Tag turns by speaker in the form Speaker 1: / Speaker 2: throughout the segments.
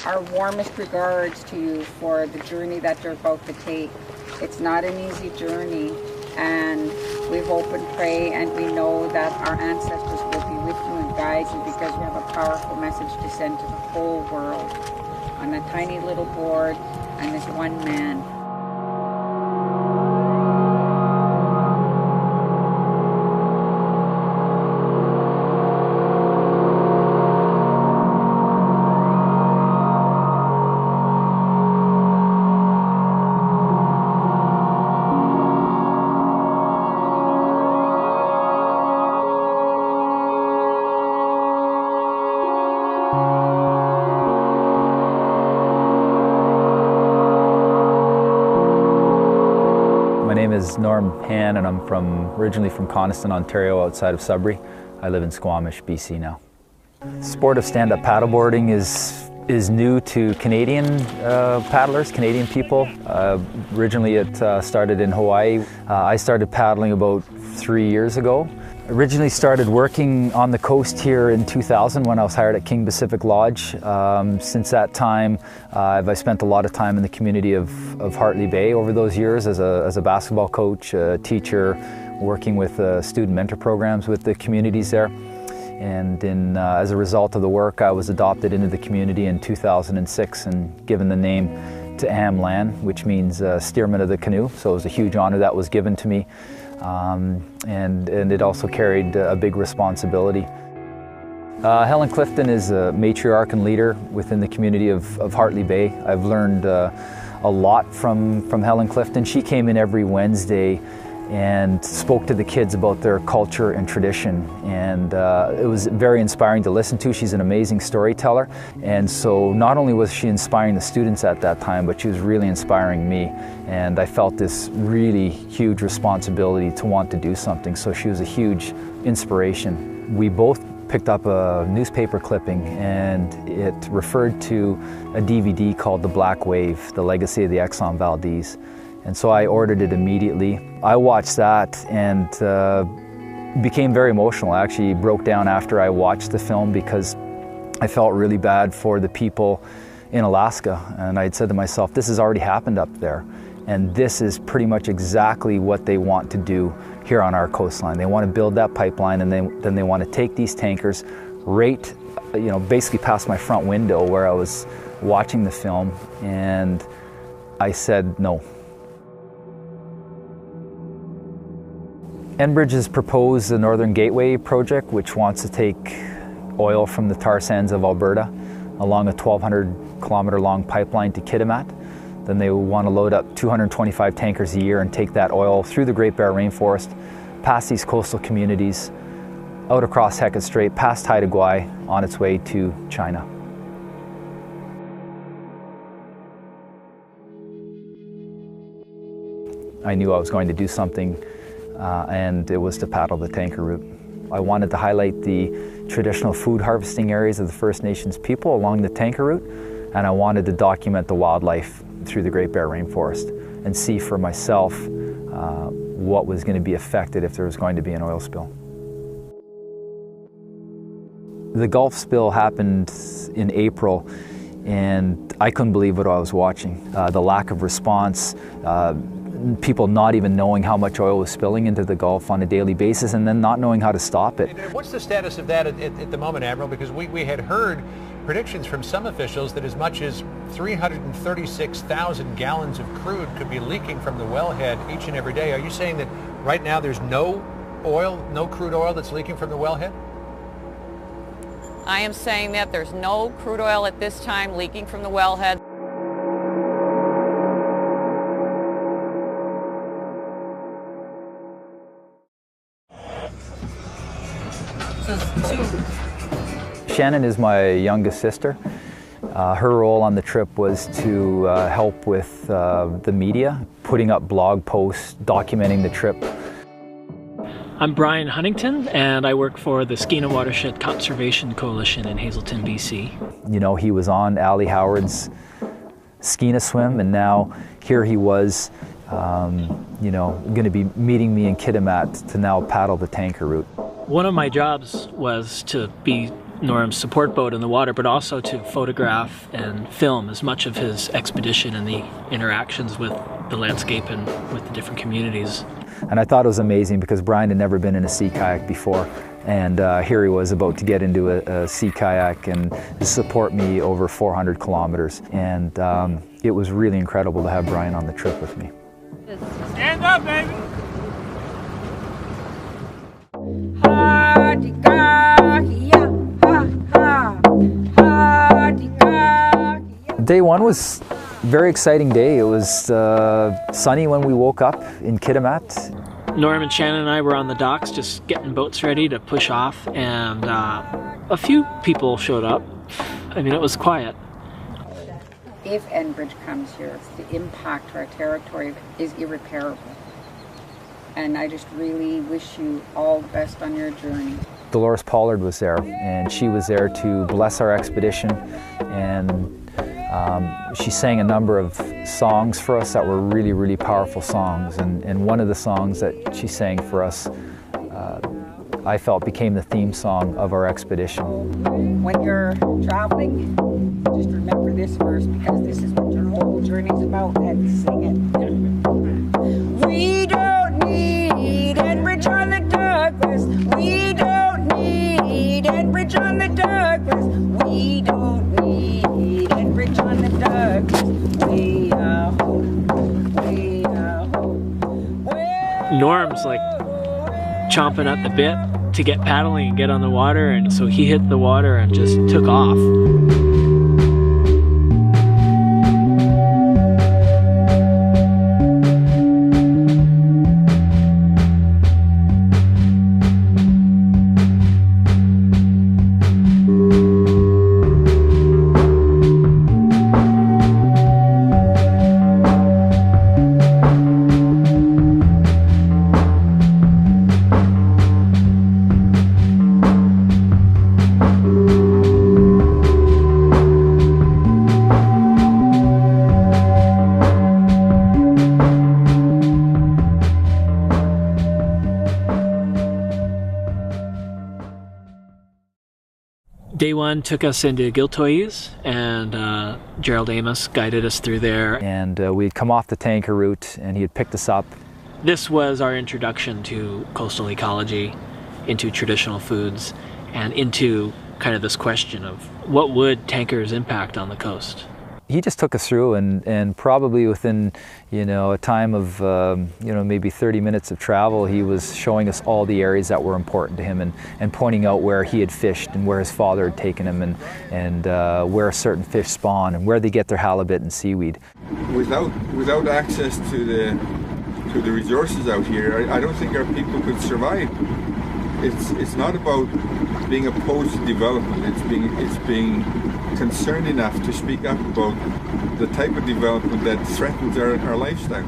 Speaker 1: our warmest regards to you for the journey that you're about to take. It's not an easy journey, and we hope and pray and we know that our ancestors will be with you and guide you, because you have a powerful message to send to the whole world on a tiny little board and this one man.
Speaker 2: My name is Hann, and I'm originally from Coniston, Ontario, outside of Sudbury. I live in Squamish, BC now. The sport of stand-up paddleboarding is new to Canadian paddlers, Canadian people. Originally it started in Hawaii. I started paddling about 3 years ago. Originally started working on the coast here in 2000 when I was hired at King Pacific Lodge. Since that time, I spent a lot of time in the community of Hartley Bay over those years as a basketball coach, a teacher, working with student mentor programs with the communities there. And as a result of the work, I was adopted into the community in 2006 and given the name to Lan, which means steerman of the canoe. So it was a huge honor that was given to me. And it also carried a big responsibility. Helen Clifton is a matriarch and leader within the community of Hartley Bay. I've learned a lot from Helen Clifton. She came in every Wednesday and spoke to the kids about their culture and tradition, and it was very inspiring to listen to. She's an amazing storyteller, and so not only was she inspiring the students at that time, but she was really inspiring me, and I felt this really huge responsibility to want to do something, so she was a huge inspiration. We both picked up a newspaper clipping, and it referred to a DVD called The Black Wave, The Legacy of the Exxon Valdez. And so I ordered it immediately. I watched that and became very emotional. I actually broke down after I watched the film because I felt really bad for the people in Alaska. And I had said to myself, this has already happened up there. And this is pretty much exactly what they want to do here on our coastline. They want to build that pipeline, and then they want to take these tankers right, basically past my front window where I was watching the film. And I said no. Enbridges proposed the Northern Gateway project, which wants to take oil from the tar sands of Alberta along a 1,200-kilometer long pipeline to Kitamat. Then they want to load up 225 tankers a year and take that oil through the Great Bear Rainforest, past these coastal communities, out across Hecate Strait, past Haida Gwaii, on its way to China. I knew I was going to do something, and it was to paddle the tanker route. I wanted to highlight the traditional food harvesting areas of the First Nations people along the tanker route, and I wanted to document the wildlife through the Great Bear Rainforest and see for myself what was going to be affected if there was going to be an oil spill. The Gulf spill happened in April, and I couldn't believe what I was watching. The lack of response, people not even knowing how much oil was spilling into the Gulf on a daily basis, and then not knowing how to stop it.
Speaker 3: What's the status of that at the moment, Admiral? Because we had heard predictions from some officials that as much as 336,000 gallons of crude could be leaking from the wellhead each and every day. Are you saying that right now there's no oil, no crude oil that's leaking from the wellhead?
Speaker 4: I am saying that there's no crude oil at this time leaking from the wellhead.
Speaker 2: Shannon is my youngest sister. Her role on the trip was to help with the media, putting up blog posts, documenting the trip.
Speaker 5: I'm Brian Huntington, and I work for the Skeena Watershed Conservation Coalition in Hazelton, BC.
Speaker 2: You know, he was on Ali Howard's Skeena swim, and now here he was, going to be meeting me in Kitamat to now paddle the tanker route.
Speaker 5: One of my jobs was to be Norm's support boat in the water, but also to photograph and film as much of his expedition and the interactions with the landscape and with the different communities.
Speaker 2: And I thought it was amazing because Brian had never been in a sea kayak before, and here he was about to get into a sea kayak and support me over 400 kilometers. And it was really incredible to have Brian on the trip with me.
Speaker 6: Stand up, baby!
Speaker 2: Day one was a very exciting day. It was sunny when we woke up in Kitamat.
Speaker 5: Norm and Shannon and I were on the docks just getting boats ready to push off, and a few people showed up. I mean, it was quiet.
Speaker 1: If Enbridge comes here, the impact to our territory is irreparable. And I just really wish you all the best on your journey.
Speaker 2: Dolores Pollard was there, and she was there to bless our expedition, and she sang a number of songs for us that were really, really powerful songs. And one of the songs that she sang for us, I felt became the theme song of our expedition.
Speaker 1: When you're traveling, just remember this verse, because this is what your whole journey's about, and sing it. We don't need Enbridge on the Douglas. We don't need Enbridge on the Douglas. We don't need Enbridge on the Douglas. Way home, way home.
Speaker 5: Norm's like chomping at the bit to get paddling and get on the water, and so he hit the water and just took off. Day one took us into Giltoyes, and Gerald Amos guided us through there.
Speaker 2: And we had come off the tanker route, and he had picked us up.
Speaker 5: This was our introduction to coastal ecology, into traditional foods, and into kind of this question of what would tankers impact on the coast.
Speaker 2: He just took us through, and probably within, a time of, maybe 30 minutes of travel, he was showing us all the areas that were important to him, and pointing out where he had fished and where his father had taken him, and where certain fish spawn and where they get their halibut and seaweed.
Speaker 7: Without access to the resources out here, I don't think our people could survive. It's not about being opposed to development. It's being concerned enough to speak up about the type of development that threatens our lifestyle.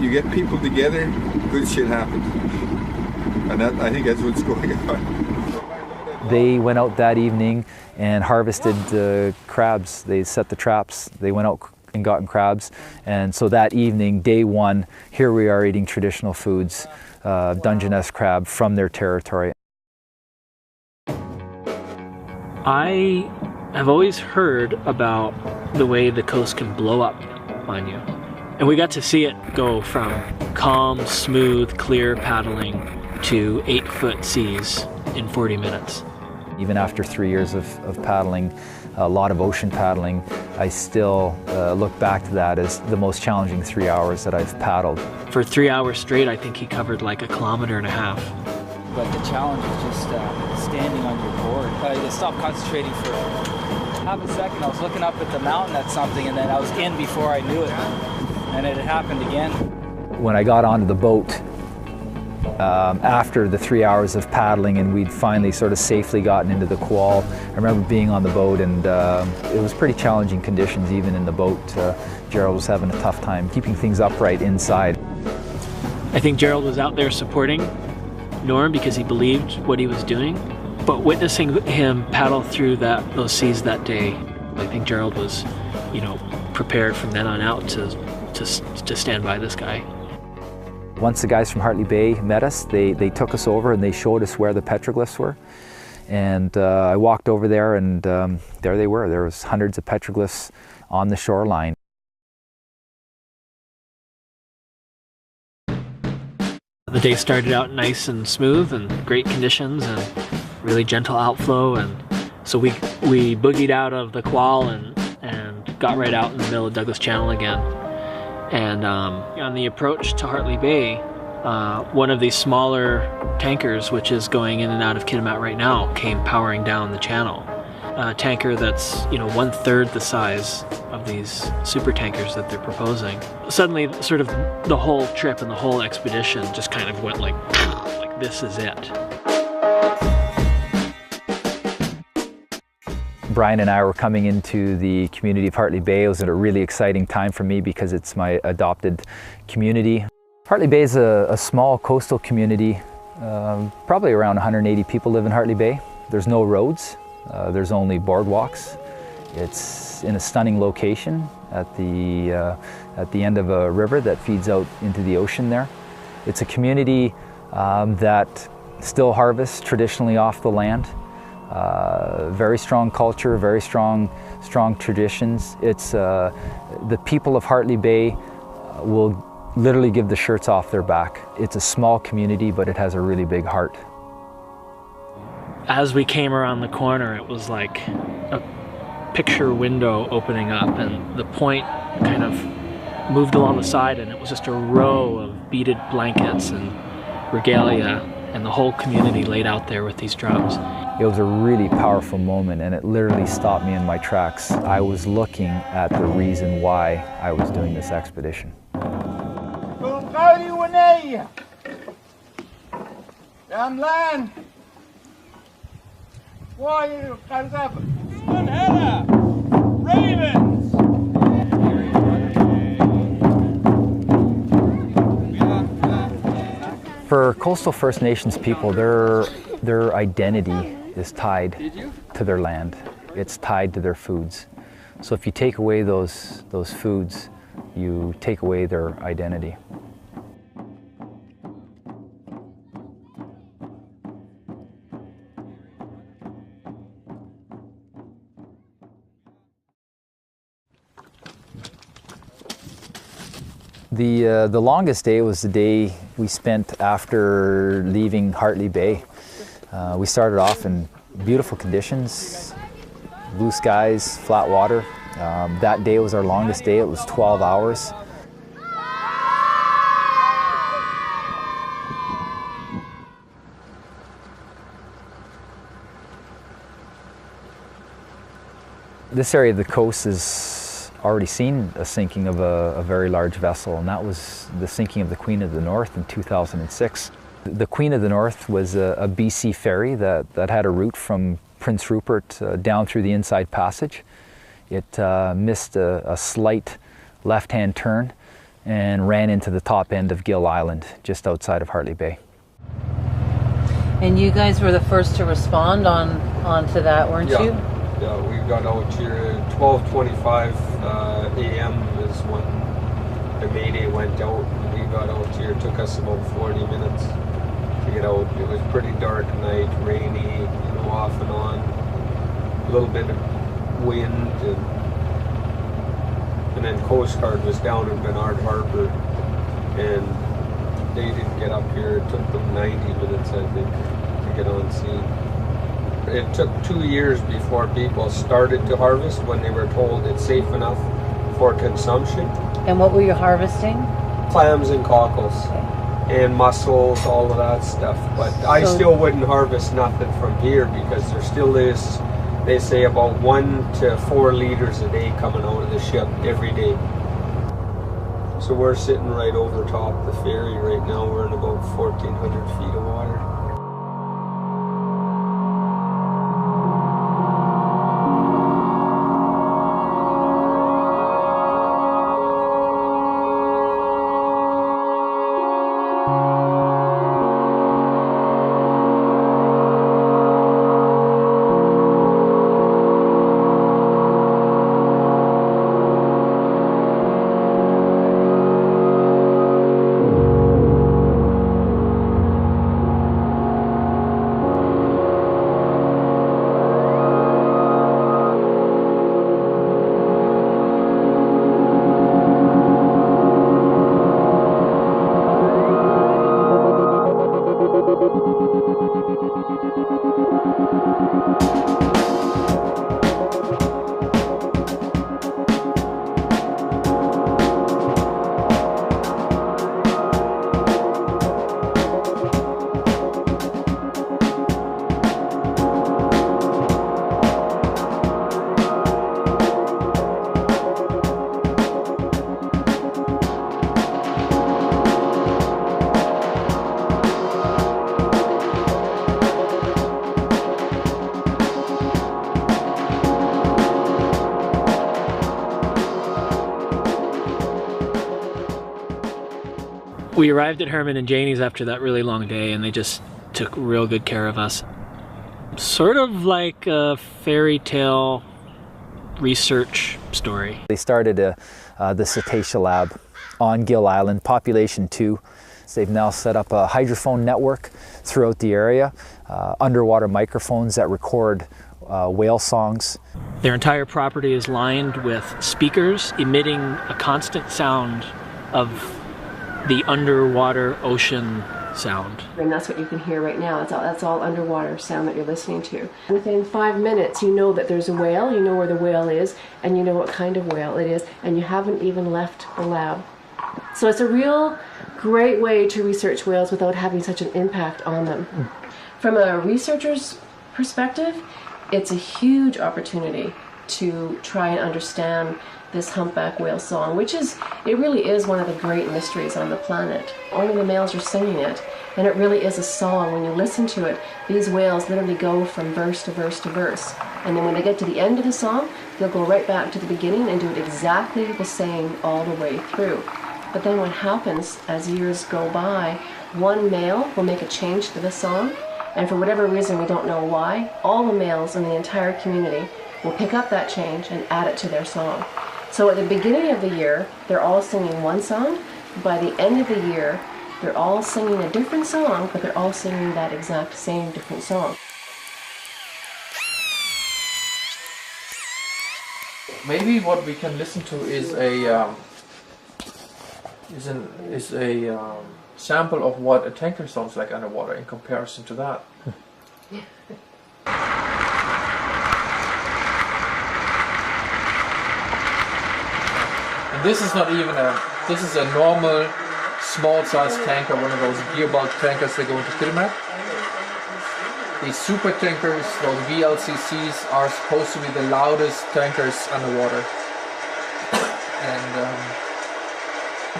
Speaker 7: You get people together, good shit happens. And I think that's what's going on.
Speaker 2: They went out that evening and harvested crabs. They set the traps. They went out and gotten crabs. And so that evening, day one, here we are eating traditional foods, Dungeness crab from their territory.
Speaker 5: I have always heard about the way the coast can blow up on you. And we got to see it go from calm, smooth, clear paddling to 8-foot seas in 40 minutes.
Speaker 2: Even after 3 years of paddling, a lot of ocean paddling, I still look back to that as the most challenging 3 hours that I've paddled.
Speaker 5: For 3 hours straight, I think he covered like 1.5 kilometers.
Speaker 8: But the challenge is just standing on your board. I stopped concentrating for half a second. I was looking up at the mountain at something, and then I was in before I knew it. And it had happened again.
Speaker 2: When I got onto the boat, after the 3 hours of paddling and we'd finally sort of safely gotten into the quall, I remember being on the boat, and it was pretty challenging conditions even in the boat. Gerald was having a tough time keeping things upright inside.
Speaker 5: I think Gerald was out there supporting Norm because he believed what he was doing, but witnessing him paddle through those seas that day, I think Gerald was, prepared from then on out to stand by this guy.
Speaker 2: Once the guys from Hartley Bay met us, they took us over and they showed us where the petroglyphs were. And I walked over there, and there they were. There was hundreds of petroglyphs on the shoreline.
Speaker 5: The day started out nice and smooth and great conditions and really gentle outflow, and so we boogied out of the qual and got right out in the middle of Douglas Channel again. And on the approach to Hartley Bay, one of these smaller tankers, which is going in and out of Kitamat right now, came powering down the channel. A tanker that's, you know, 1/3 the size of these super tankers that they're proposing. Suddenly, sort of the whole trip and the whole expedition just kind of went like this is it.
Speaker 2: Brian and I were coming into the community of Hartley Bay. It was a really exciting time for me because it's my adopted community. Hartley Bay is a small coastal community. Probably around 180 people live in Hartley Bay. There's no roads. There's only boardwalks. It's in a stunning location at the end of a river that feeds out into the ocean there. It's a community that still harvests traditionally off the land. Very strong culture, very strong traditions. It's the people of Hartley Bay will literally give the shirts off their back. It's a small community, but it has a really big heart.
Speaker 5: As we came around the corner, it was like a picture window opening up, and the point kind of moved along the side, and it was just a row of beaded blankets and regalia, and the whole community laid out there with these drums.
Speaker 2: It was a really powerful moment, and it literally stopped me in my tracks. I was looking at the reason why I was doing this expedition.
Speaker 6: Ravens!
Speaker 2: For coastal First Nations people, their identity is tied to their land. It's tied to their foods. So if you take away those foods, you take away their identity. The longest day was the day we spent after leaving Hartley Bay. We started off in beautiful conditions, blue skies, flat water. That day was our longest day. It was 12 hours. This area of the coast has already seen a sinking of a very large vessel, and that was the sinking of the Queen of the North in 2006. The Queen of the North was a BC ferry that had a route from Prince Rupert down through the Inside Passage. It missed a slight left-hand turn and ran into the top end of Gill Island, just outside of Hartley Bay.
Speaker 9: And you guys were the first to respond onto that, weren't you?
Speaker 10: Yeah, we got out here at 12:25 a.m. is when the Mayday went out. We got out here. It took us about 40 minutes to get out. It was pretty dark night, rainy, off and on. A little bit of wind, and then Coast Guard was down in Bernard Harbor, and they didn't get up here. It took them 90 minutes, I think, to get on scene. It took 2 years before people started to harvest when they were told it's safe enough for consumption.
Speaker 9: And what were you harvesting?
Speaker 10: Clams and cockles, and mussels, all of that stuff. But I still wouldn't harvest nothing from here because there still is, they say, about 1 to 4 liters a day coming out of the ship every day. So we're sitting right over top the ferry right now. We're in about 1,400 feet of water.
Speaker 5: We arrived at Herman and Janie's after that really long day, and they just took real good care of us. Sort of like a fairy tale research story.
Speaker 2: They started the Cetacea Lab on Gill Island, population 2. They've now set up a hydrophone network throughout the area, underwater microphones that record whale songs.
Speaker 5: Their entire property is lined with speakers emitting a constant sound of the underwater ocean sound.
Speaker 11: And that's what you can hear right now. That's all underwater sound that you're listening to. Within 5 minutes, you know that there's a whale, you know where the whale is, and you know what kind of whale it is, and you haven't even left the lab. So it's a real great way to research whales without having such an impact on them. From a researcher's perspective, it's a huge opportunity to try and understand this humpback whale song, which it really is one of the great mysteries on the planet. Only the males are singing it, and it really is a song. When you listen to it, these whales literally go from verse to verse to verse. And then when they get to the end of the song, they'll go right back to the beginning and do it exactly the same all the way through. But then what happens as years go by, one male will make a change to the song, and for whatever reason, we don't know why, all the males in the entire community will pick up that change and add it to their song. So at the beginning of the year, they're all singing one song. By the end of the year, they're all singing a different song, but they're all singing that exact same different song.
Speaker 12: Maybe what we can listen to is a sample of what a tanker sounds like underwater in comparison to that. And this is not even this is a normal small-sized tanker, one of those gearbox tankers that go into Kitamat. These super tankers, those VLCCs, are supposed to be the loudest tankers underwater. And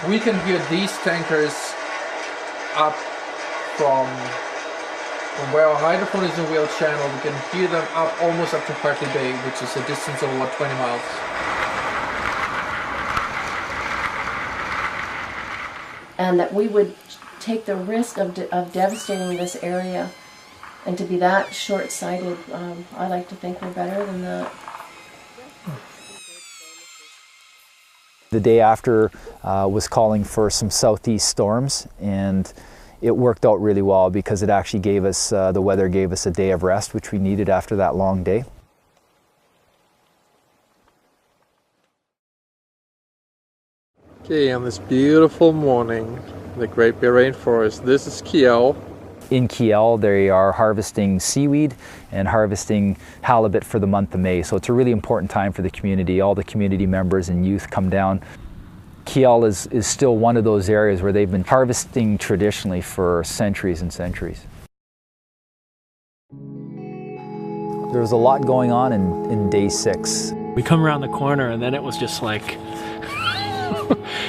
Speaker 12: we can hear these tankers up from where our hydrophone is in Whale Channel. We can hear them up almost up to Hartley Bay, which is a distance of about 20 miles.
Speaker 11: And that we would take the risk of devastating this area, and to be that short-sighted, I like to think we're better than that.
Speaker 2: The day after was calling for some southeast storms, and it worked out really well because it actually gave us, the weather gave us a day of rest, which we needed after that long day.
Speaker 12: Okay, on this beautiful morning, the Great Bear Rainforest, this is Kiel.
Speaker 2: In Kiel, they are harvesting seaweed and harvesting halibut for the month of May. So it's a really important time for the community. All the community members and youth come down. Kiel is still one of those areas where they've been harvesting traditionally for centuries and centuries. There was a lot going on in day 6.
Speaker 5: We come around the corner and then it was just like,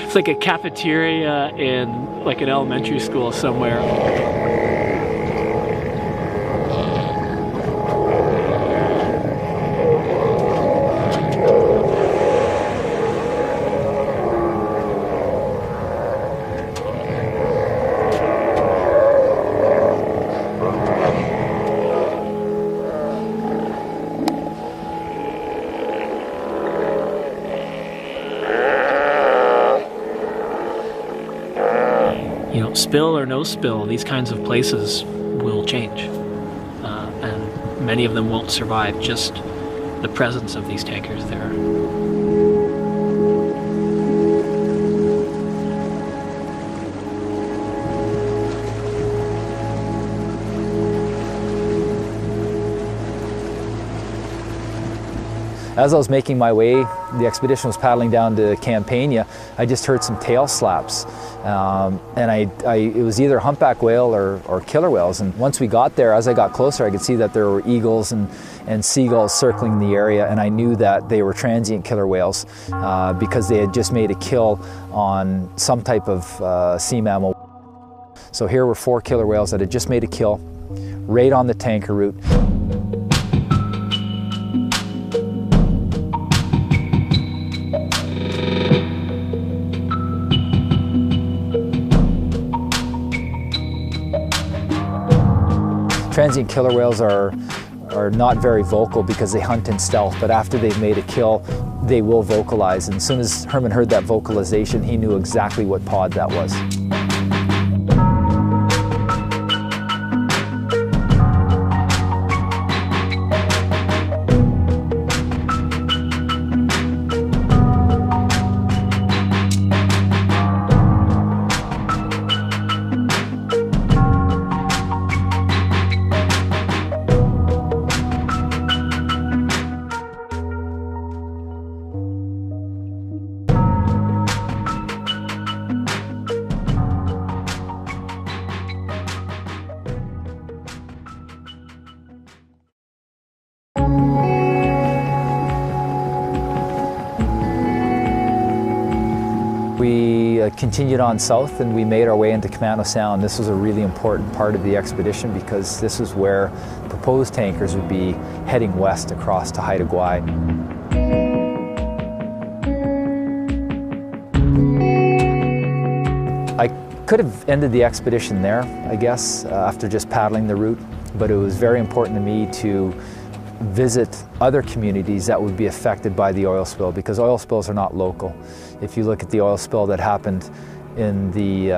Speaker 5: it's like a cafeteria in like an elementary school somewhere. You know, spill or no spill, these kinds of places will change. And many of them won't survive just the presence of these tankers there.
Speaker 2: As I was making my way, the expedition was paddling down to Campania, I just heard some tail slaps. And it was either humpback whale or killer whales. And once we got there, as I got closer, I could see that there were eagles and seagulls circling the area, and I knew that they were transient killer whales because they had just made a kill on some type of sea mammal. So here were 4 killer whales that had just made a kill right on the tanker route. Transient killer whales are not very vocal because they hunt in stealth, but after they've made a kill, they will vocalize. And as soon as Herman heard that vocalization, he knew exactly what pod that was. We continued on south and we made our way into Kitamat Sound. This was a really important part of the expedition because this is where proposed tankers would be heading west across to Haida Gwaii. I could have ended the expedition there, I guess, after just paddling the route, but it was very important to me to visit other communities that would be affected by the oil spill, because oil spills are not local. If you look at the oil spill that happened in the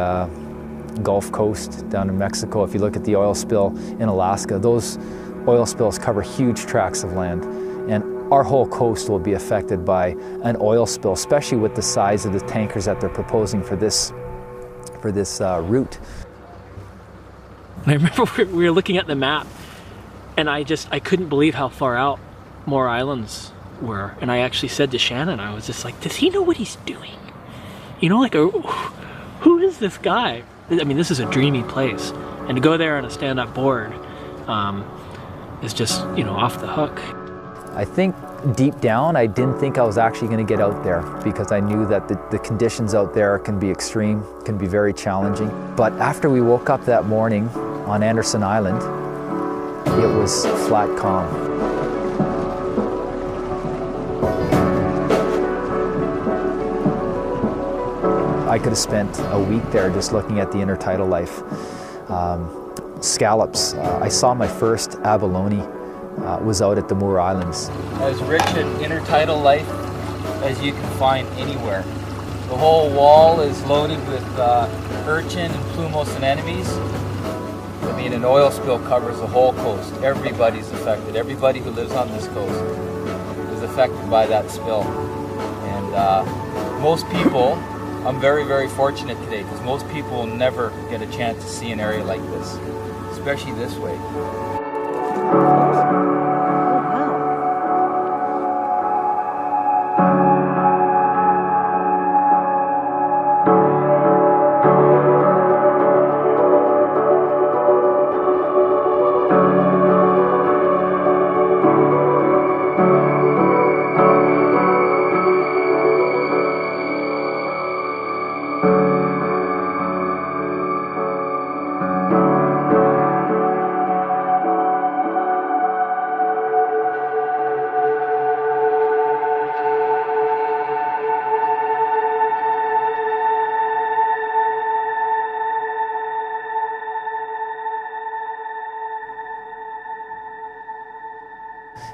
Speaker 2: Gulf Coast down in Mexico, if you look at the oil spill in Alaska, those oil spills cover huge tracts of land. And our whole coast will be affected by an oil spill, especially with the size of the tankers that they're proposing for this route.
Speaker 5: I remember we were looking at the map, and I couldn't believe how far out more islands were. And I actually said to Shannon, I was just like, does he know what he's doing? You know, like, who is this guy? I mean, this is a dreamy place. And to go there on a stand-up board is just, you know, off the hook.
Speaker 2: I think deep down, I didn't think I was actually going to get out there because I knew that the conditions out there can be extreme, can be very challenging. But after we woke up that morning on Anderson Island, it was flat calm. I could have spent a week there just looking at the intertidal life. Scallops. I saw my first abalone was out at the Moore Islands.
Speaker 8: As rich an intertidal life as you can find anywhere. The whole wall is loaded with urchin and plumose anemones. I mean, an oil spill covers the whole coast. Everybody's affected. Everybody who lives on this coast is affected by that spill. And most people, I'm very, very fortunate today because most people will never get a chance to see an area like this, especially this way.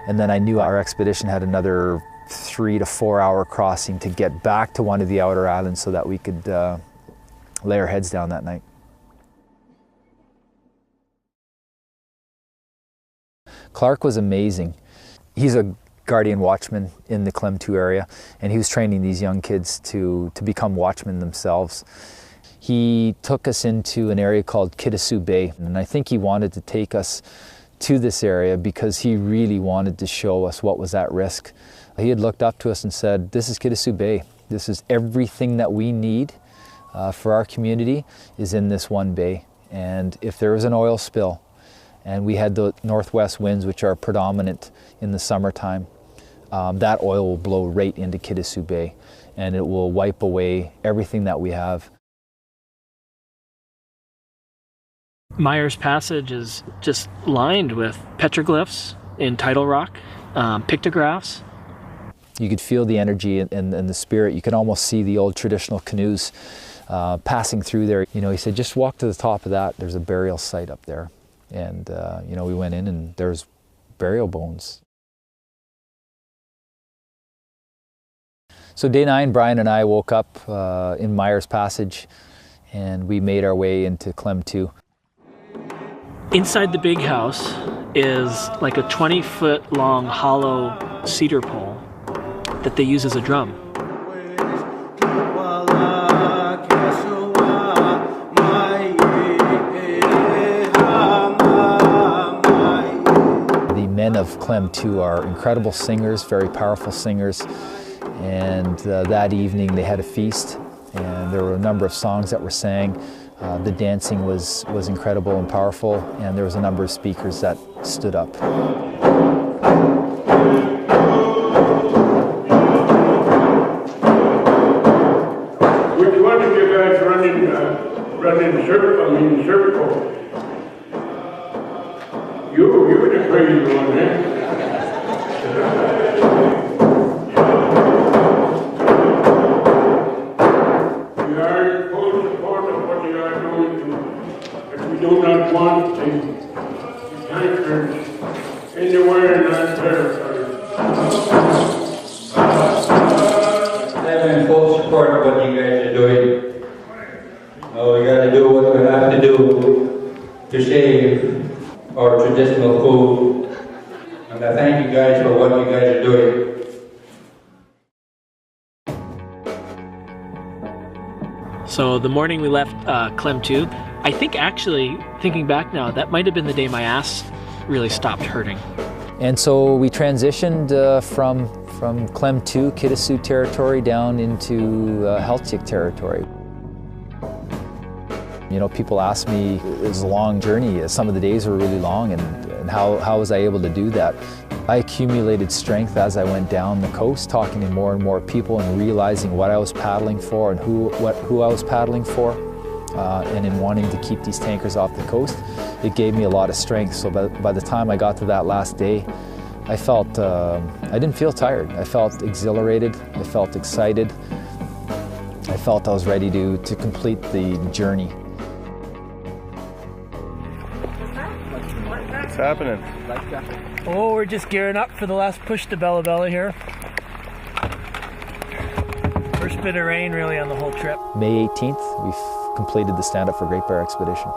Speaker 2: And then I knew our expedition had another 3 to 4 hour crossing to get back to one of the outer islands so that we could lay our heads down that night. Clark was amazing. He's a guardian watchman in the Clem 2 area, and he was training these young kids to become watchmen themselves. He took us into an area called Kitamat Bay, and I think he wanted to take us to this area because he really wanted to show us what was at risk. He had looked up to us and said, this is Kitasoo Bay. This is everything that we need for our community is in this one bay. And if there was an oil spill, and we had the northwest winds, which are predominant in the summertime, that oil will blow right into Kitasoo Bay, and it will wipe away everything that we have.
Speaker 5: Myers Passage is just lined with petroglyphs in tidal rock, pictographs.
Speaker 2: You could feel the energy and the spirit. You could almost see the old traditional canoes passing through there. You know, he said, just walk to the top of that. There's a burial site up there. And, you know, we went in and there's burial bones. So day 9, Brian and I woke up in Myers Passage, and we made our way into Clem 2.
Speaker 5: Inside the big house is like a 20-foot long hollow cedar pole that they use as a drum.
Speaker 2: The men of Clem 2 are incredible singers, very powerful singers, and that evening they had a feast, and there were a number of songs that were sang. The dancing was incredible and powerful, and there was a number of speakers that stood up.
Speaker 13: Which one of you guys running circle? You're the crazy one, eh? We are full support of what you are doing, but we do not want the tankers anywhere in our territory.
Speaker 14: I'm in full support of what you guys are doing. We got to do what we have to do to save our traditional food. And I thank you guys for what you guys are doing.
Speaker 5: So the morning we left Clem 2, I think actually, thinking back now, that might have been the day my ass really stopped hurting.
Speaker 2: And so we transitioned from Clem 2, Kitasoo territory, down into Heltick territory. You know, people ask me, it was a long journey. Some of the days were really long, and how was I able to do that? I accumulated strength as I went down the coast, talking to more and more people and realizing what I was paddling for and who I was paddling for. And in wanting to keep these tankers off the coast, it gave me a lot of strength. So by the time I got to that last day, I felt, I didn't feel tired. I felt exhilarated, I felt excited. I felt I was ready to complete the journey.
Speaker 15: What's happening?
Speaker 6: Oh, we're just gearing up for the last push to Bella Bella here. First bit of rain really on the whole trip.
Speaker 2: May 18th, we've completed the Standup4Greatbear Expedition.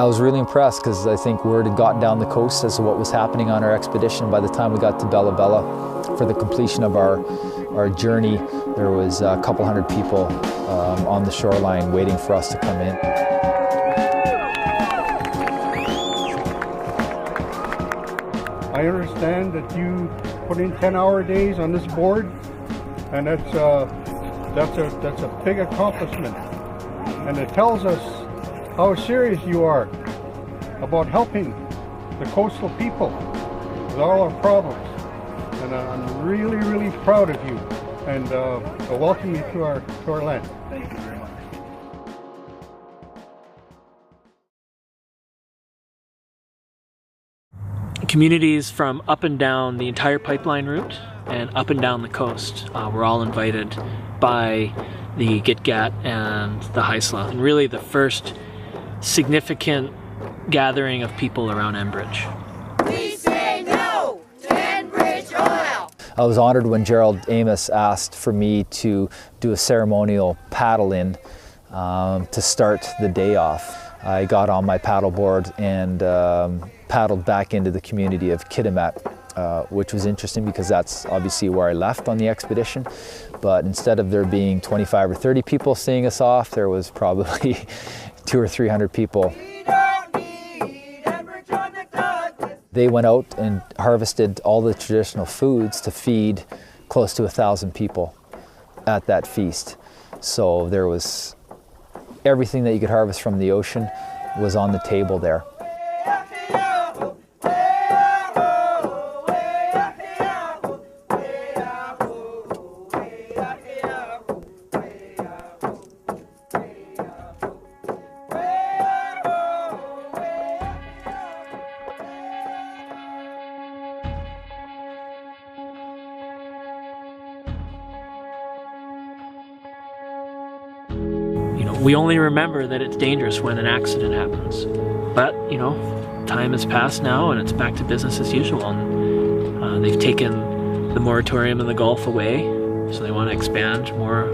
Speaker 2: I was really impressed because I think word had gotten down the coast as to what was happening on our expedition. By the time we got to Bella Bella for the completion of our journey, there was a couple hundred people on the shoreline waiting for us to come in.
Speaker 13: I understand that you put in 10-hour days on this board, and that's a big accomplishment, and it tells us how serious you are about helping the coastal people with all our problems. And I'm really, really proud of you, and I welcome you to our land.
Speaker 5: Communities from up and down the entire pipeline route and up and down the coast were all invited by the Gitgat and the Haisla, and really the first significant gathering of people around Enbridge.
Speaker 16: We say no to Enbridge oil!
Speaker 2: I was honored when Gerald Amos asked for me to do a ceremonial paddle in to start the day off. I got on my paddleboard and paddled back into the community of Kitamat, which was interesting because that's obviously where I left on the expedition. But instead of there being 25 or 30 people seeing us off, there was probably 200 or 300 people. They went out and harvested all the traditional foods to feed close to 1,000 people at that feast. So there was everything that you could harvest from the ocean was on the table there.
Speaker 5: We only remember that it's dangerous when an accident happens. But, you know, time has passed now and it's back to business as usual. And they've taken the moratorium in the Gulf away, so they want to expand more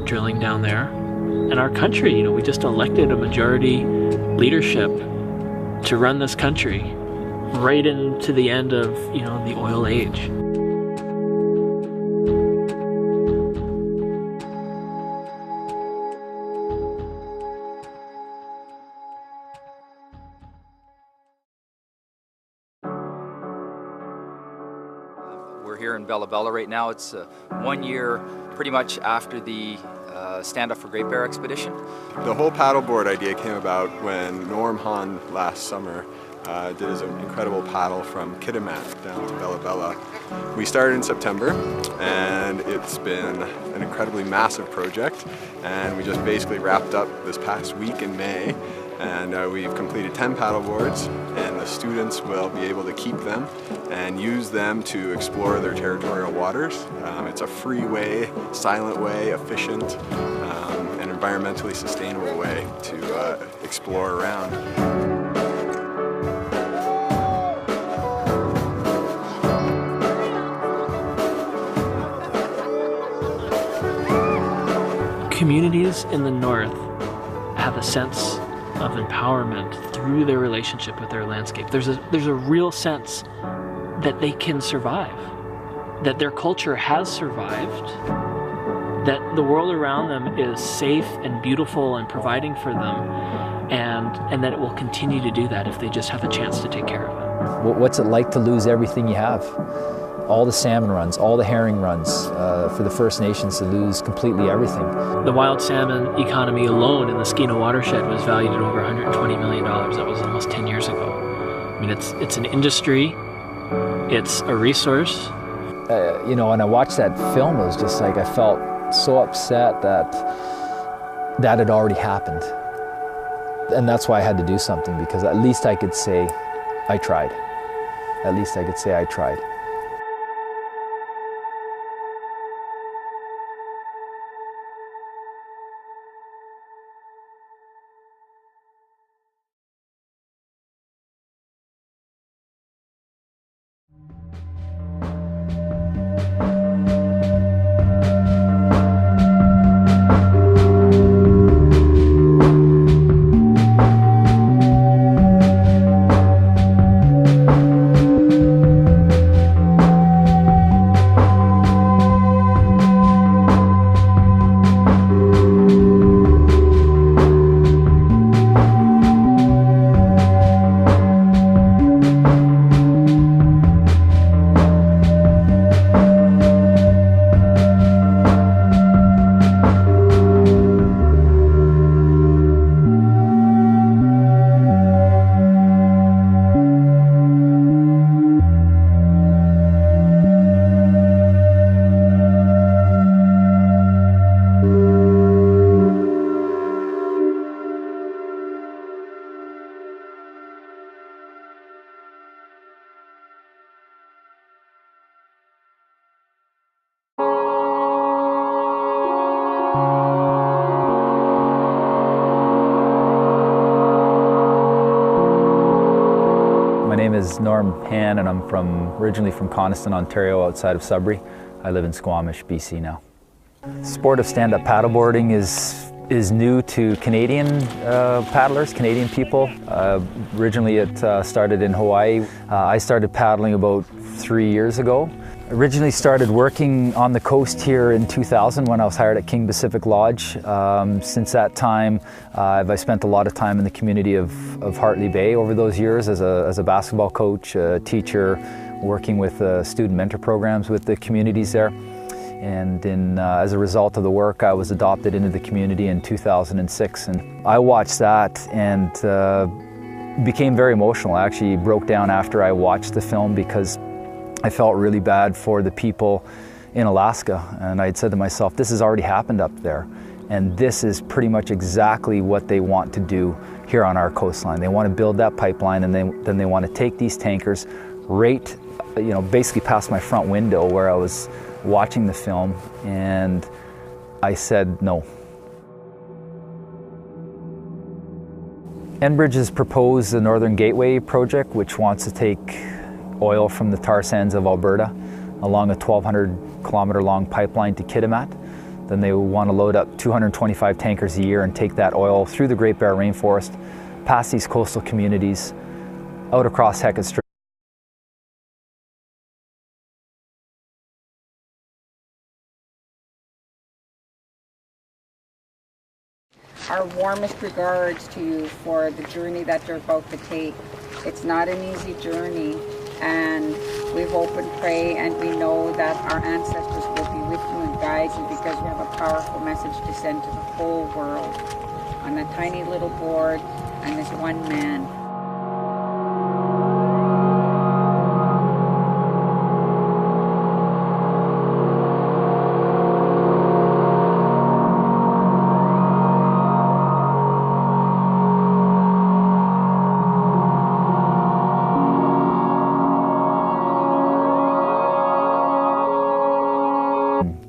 Speaker 5: drilling down there. And our country, you know, we just elected a majority leadership to run this country right into the end of, you know, the oil age.
Speaker 2: We're here in Bella Bella right now. It's 1 year pretty much after the Standup4Greatbear Expedition.
Speaker 15: The whole paddleboard idea came about when Hann last summer did his incredible paddle from Kitamat down to Bella Bella. We started in September and it's been an incredibly massive project, and we just basically wrapped up this past week in May, and we've completed 10 paddleboards, and the students will be able to keep them and use them to explore their territorial waters. It's a free way, silent way, efficient, and environmentally sustainable way to explore around.
Speaker 5: Communities in the north have a sense of empowerment through their relationship with their landscape. There's a real sense that they can survive, that their culture has survived, that the world around them is safe and beautiful and providing for them, and that it will continue to do that if they just have a chance to take care of it.
Speaker 2: What's it like to lose everything you have? All the salmon runs, all the herring runs, for the First Nations to lose completely everything.
Speaker 5: The wild salmon economy alone in the Skeena watershed was valued at over $120 million. That was almost 10 years ago. I mean, it's an industry, it's a resource.
Speaker 2: You know, when I watched that film, it was just like I felt so upset that that had already happened. And that's why I had to do something, because at least I could say, I tried. At least I could say I tried. name is Hann, and I'm originally from Coniston, Ontario, outside of Sudbury. I live in Squamish, BC now. The sport of stand-up paddleboarding is new to Canadian paddlers, Canadian people. Originally it started in Hawaii. I started paddling about 3 years ago. Originally started working on the coast here in 2000 when I was hired at King Pacific Lodge. Since that time, I spent a lot of time in the community of Hartley Bay over those years as a basketball coach, a teacher, working with student mentor programs with the communities there. And as a result of the work, I was adopted into the community in 2006. And I watched that and became very emotional. I actually broke down after I watched the film because I felt really bad for the people in Alaska. And I had said to myself, this has already happened up there. And this is pretty much exactly what they want to do here on our coastline. They want to build that pipeline, and then they want to take these tankers right, basically past my front window where I was watching the film, and I said no. Enbridges proposed the Northern Gateway project, which wants to take oil from the tar sands of Alberta along a 1,200-kilometer long pipeline to Kitamat. Then they want to load up 225 tankers a year and take that oil through the Great Bear Rainforest, past these coastal communities, out across Hecate Strait.
Speaker 1: Our warmest regards to you for the journey that you're about to take. It's not an easy journey, and we hope and pray and we know that our ancestors will be with you and guide you, because we have a powerful message to send to the whole world on a tiny little board and this one man.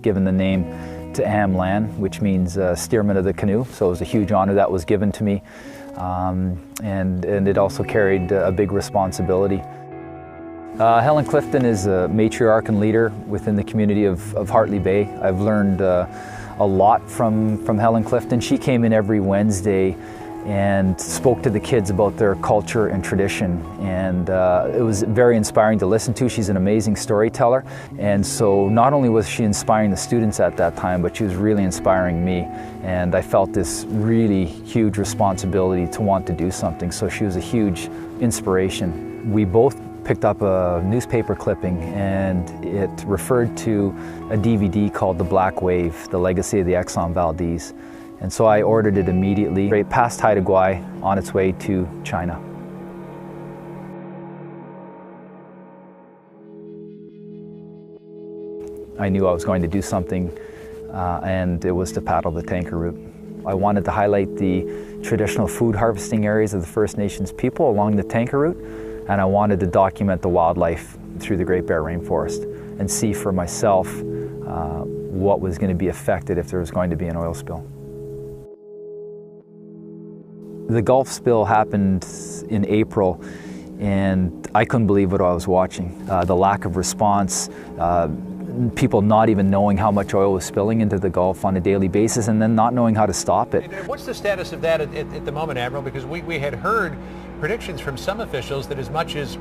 Speaker 2: Given the name to Am Lan, which means steerman of the canoe. So it was a huge honor that was given to me, and it also carried a big responsibility. Helen Clifton is a matriarch and leader within the community of Hartley Bay. I've learned a lot from Helen Clifton. She came in every Wednesday and spoke to the kids about their culture and tradition, and it was very inspiring to listen to. She's an amazing storyteller, and so not only was she inspiring the students at that time, but she was really inspiring me, and I felt this really huge responsibility to want to do something. So she was a huge inspiration. We both picked up a newspaper clipping, and it referred to a DVD called The Black Wave, The Legacy of the Exxon Valdez. And so I ordered it immediately, right past Haida Gwaii, on its way to China. I knew I was going to do something, and it was to paddle the tanker route. I wanted to highlight the traditional food harvesting areas of the First Nations people along the tanker route, and I wanted to document the wildlife through the Great Bear Rainforest and see for myself what was going to be affected if there was going to be an oil spill. The Gulf spill happened in April, and I couldn't believe what I was watching. The lack of response, people not even knowing how much oil was spilling into the Gulf on a daily basis, and then not knowing how to stop it.
Speaker 3: What's the status of that at the moment, Admiral? Because we had heard predictions from some officials that as much as